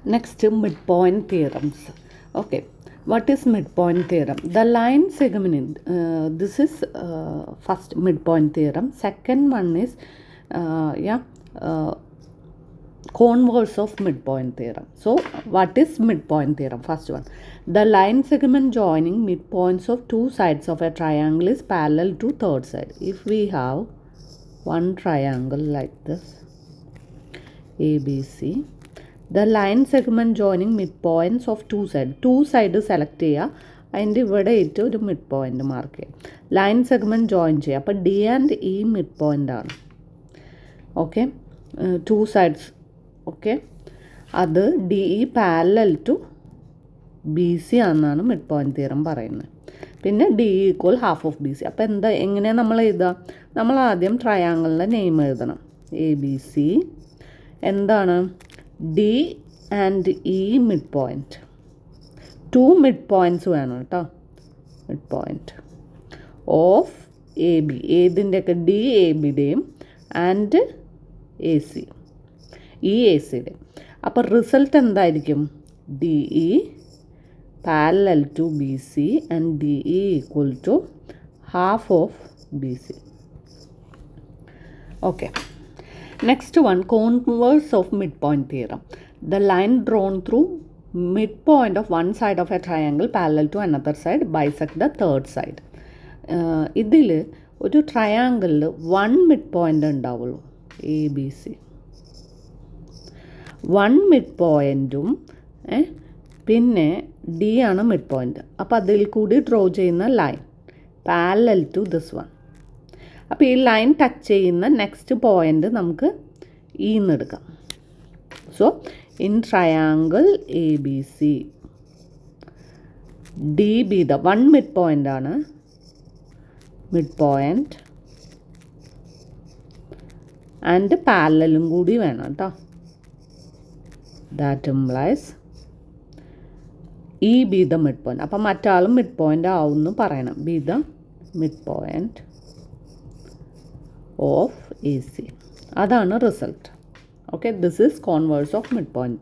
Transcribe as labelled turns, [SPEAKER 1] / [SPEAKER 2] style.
[SPEAKER 1] Next, midpoint theorems. Okay, what is midpoint theorem? The line segment, this is first midpoint theorem. Second one is converse of midpoint theorem. So what is midpoint theorem? First one, the line segment joining midpoints of two sides of a triangle is parallel to third side. If we have one triangle like this, ABC, the line segment joining midpoints of two side select ചെയ്യുക, അതിൻ്റെ ഇവിടെ ഏറ്റവും ഒരു mid point mark ചെയ്യുക, line segment join ചെയ്യുക. അപ്പോൾ D and E mid point ആണ്. Okay, two sides. Okay, അത് D E parallel to B C ആണെന്നാണ് മിഡ് പോയിൻ്റ് തിയറം പറയുന്നത്. പിന്നെ D equal half of B C. അപ്പോൾ എങ്ങനെയാണ് നമ്മൾ എഴുതുക? നമ്മൾ ആദ്യം ട്രയാങ്കിളിൻ്റെ നെയിം എഴുതണം. എ ബി സി എന്താണ്? D and E mid point. Two mid points വേണം കേട്ടോ. Mid point of A B, ഏതിൻ്റെയൊക്കെ? D A ബിയുടെയും and A C, E A സിയുടെയും. അപ്പോൾ റിസൾട്ട് എന്തായിരിക്കും? D E parallel to B C and D E equal to half of B C. Okay, next one, converse of midpoint theorem. The line drawn through midpoint of one side of a triangle parallel to another side bisect the third side. ഇതിൽ ഒരു ട്രയാങ്കിളിൽ one mid point ഉണ്ടാവുള്ളൂ, A B C. One mid പോയിൻറ്റും പിന്നെ D ആണ് mid point. അപ്പോൾ അതിൽ കൂടി ഡ്രോ ചെയ്യുന്ന line parallel to this one. അപ്പോൾ ഈ ലൈൻ ടച്ച് ചെയ്യുന്ന നെക്സ്റ്റ് പോയിൻ്റ് നമുക്ക് ഇ എന്ന് എടുക്കാം. So in triangle A B C, D B the one mid point ആണ്, മിഡ് പോയിൻ്റ് ആൻഡ് പാരലലും കൂടി വേണം കേട്ടോ. That implies E B the mid point. അപ്പം മറ്റാളും മിഡ് പോയിൻ്റ് ആവുമെന്ന് പറയണം. B the mid point of A C. അതാണ് result. Okay, this is converse of mid point.